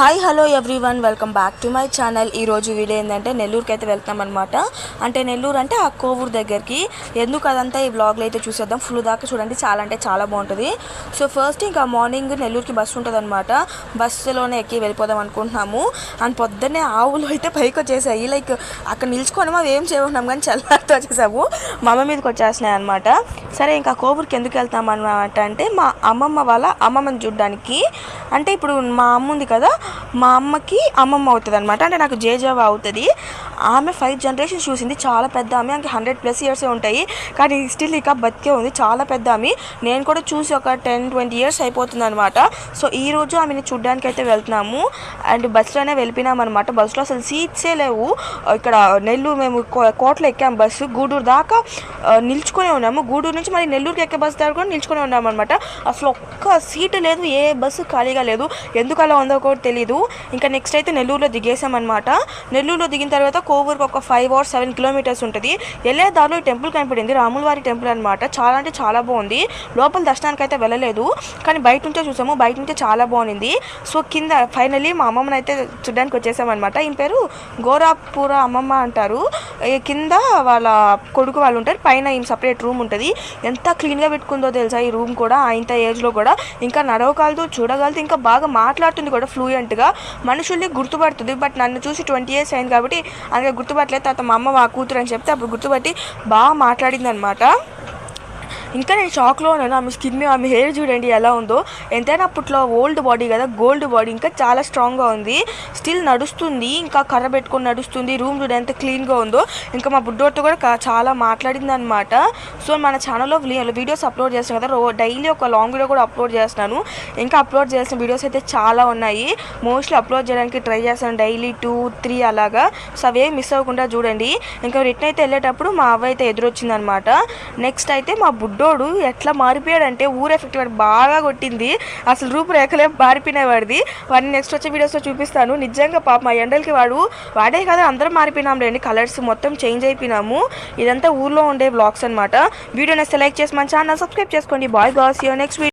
Hi hello everyone, welcome back to my channel. ఈరోజు video ఏంటంటే నెల్లూరుకి అయితే వెళ్తాం అనమాట. అంటే నెల్లూరు అంటే ఆ కోవూరు దగ్గరికి. ఎందుకు అదంతా ఈ బ్లాగ్లో అయితే చూసేద్దాం. ఫుల్ దాకా చూడండి, చాలా అంటే చాలా బాగుంటుంది. సో ఫస్ట్ ఇంకా మార్నింగ్ నెల్లూరుకి బస్సు ఉంటుంది అనమాట. బస్సులోనే ఎక్కి వెళ్ళిపోదాం అనుకుంటున్నాము. అండ్ పొద్దున్నే ఆవులు అయితే పైకి వచ్చేసాయి. లైక్ అక్కడ నిల్చుకొని అవి ఏం చేయకున్నాం కానీ చల్లారితో వచ్చేసాము. మా అమ్మ మీదకి వచ్చేసినాయి అనమాట. సరే ఇంకా కోవూరుకి ఎందుకు వెళ్తాం అనమాట అంటే మా అమ్మమ్మ వాళ్ళ అమ్మమ్మని చూడడానికి. అంటే ఇప్పుడు మా అమ్మ ఉంది కదా, మా అమ్మకి అమ్మమ్మ అవుతుంది అనమాట. అంటే నాకు జేజావ అవుతుంది. ఆమె 5 జనరేషన్స్ చూసింది. చాలా పెద్ద ఆమె, ఆమెకి 100+ ఇయర్సే ఉంటాయి. కానీ స్టిల్ ఇక బతికే ఉంది. చాలా పెద్ద ఆమె. నేను కూడా చూసి ఒక 10-20 ఇయర్స్ అయిపోతుంది అనమాట. సో ఈరోజు ఆమెని చూడ్డానికి అయితే వెళ్తున్నాము. అండ్ బస్సులోనే వెళ్ళిపోయినాం అనమాట. బస్సులో అసలు సీట్సే లేవు. ఇక్కడ నెల్లూరు మేము కోటలో ఎక్కాము బస్సు. గూడూరు దాకా నిల్చుకొని ఉన్నాము. గూడూరు నుంచి మరి నెల్లూరుకి ఎక్కే బస్సు దగ్గర కూడా నిల్చుకొని ఉన్నాము అనమాట. అసలు ఒక్క సీటు లేదు, ఏ బస్సు ఖాళీగా లేదు. ఎందుకు అలా ఉందో కూడా తెలీదు. ఇంకా నెక్స్ట్ అయితే నెల్లూరులో దిగేసామన్నమాట. నెల్లూరులో దిగిన తర్వాత కోవూరుకి ఒక 5 or 7 కిలోమీటర్స్ ఉంటుంది. వెళ్ళే దారిలో ఈ టెంపుల్ కనపడింది, రాములవారి టెంపుల్ అనమాట. చాలా అంటే చాలా బాగుంది. లోపల దర్శనానికి అయితే వెళ్ళలేదు, కానీ బయట నుంచే చూసాము. బయట నుంచే చాలా బాగుంది. సో కింద ఫైనల్లీ మా అమ్మమ్మని అయితే చూడడానికి వచ్చేసామన్నమాట. ఈయన పేరు గోరాపుర అమ్మమ్మ అంటారు. కింద వాళ్ళ కొడుకు వాళ్ళు ఉంటారు, పైన ఈయన సపరేట్ రూమ్ ఉంటుంది. ఎంత క్లీన్గా పెట్టుకుందో తెలుసా ఈ రూమ్ కూడా. ఇంత ఏజ్లో కూడా ఇంకా నడవగలదు, చూడగలదు, ఇంకా బాగా మాట్లాడుతుంది కూడా ఫ్లూయెంట్గా. మనుషుల్ని గుర్తుపడుతుంది. బట్ నన్ను చూసి 20 ఇయర్స్ అయింది కాబట్టి అందుకే గుర్తుపట్టలేదు. తర్వాత మా అమ్మ మా కూతురు అని చెప్తే అప్పుడు గుర్తుపట్టి బాగా మాట్లాడింది అనమాట. ఇంకా నేను షాక్లో ఉన్నాను. ఆమె స్కిన్, ఆమె హెయిర్ చూడండి ఎలా ఉందో. ఎంతైనా అప్పట్లో ఓల్డ్ బాడీ కదా, గోల్డ్ బాడీ, ఇంకా చాలా స్ట్రాంగ్గా ఉంది. స్టిల్ నడుస్తుంది, ఇంకా కర్ర పెట్టుకొని నడుస్తుంది. రూమ్ చూడండి ఎంత క్లీన్గా ఉందో. ఇంకా మా బుడ్డోతో కూడా చాలా మాట్లాడింది అనమాట. సో మన ఛానల్లో వీడియోస్ అప్లోడ్ చేస్తాను కదా, డైలీ ఒక లాంగ్ వీడియో కూడా అప్లోడ్ చేస్తున్నాను. ఇంకా అప్లోడ్ చేసిన వీడియోస్ అయితే చాలా ఉన్నాయి. మోస్ట్లీ అప్లోడ్ చేయడానికి ట్రై చేస్తాను, డైలీ 2-3 అలాగా. సో అవే మిస్ అవ్వకుండా చూడండి. ఇంకా రిటర్న్ అయితే వెళ్ళేటప్పుడు మా అవ్వ అయితే ఎదురొచ్చింది అనమాట. నెక్స్ట్ అయితే మా బుడ్డోడు ఎట్లా మారిపోయాడంటే ఊరు ఎఫెక్ట్ వాడు బాగా కొట్టింది. అసలు రూపురేఖలే మారిపోయినవాడిది. వాడిని నెక్స్ట్ వచ్చే వీడియోస్లో చూపిస్తాను. నిజంగా పాప మా ఎండలకి వాడే కదా, అందరం మారిపోయినాం లేండి. కలర్స్ మొత్తం చేంజ్ అయిపోయినాము. ఇదంతా ఊర్లో ఉండే వ్లాగ్స్ అనమాట. వీడియోని సెలెక్ట్ చేసి మన ఛానల్ సబ్స్క్రైబ్ చేసుకోండి. Bye guys, see you next video.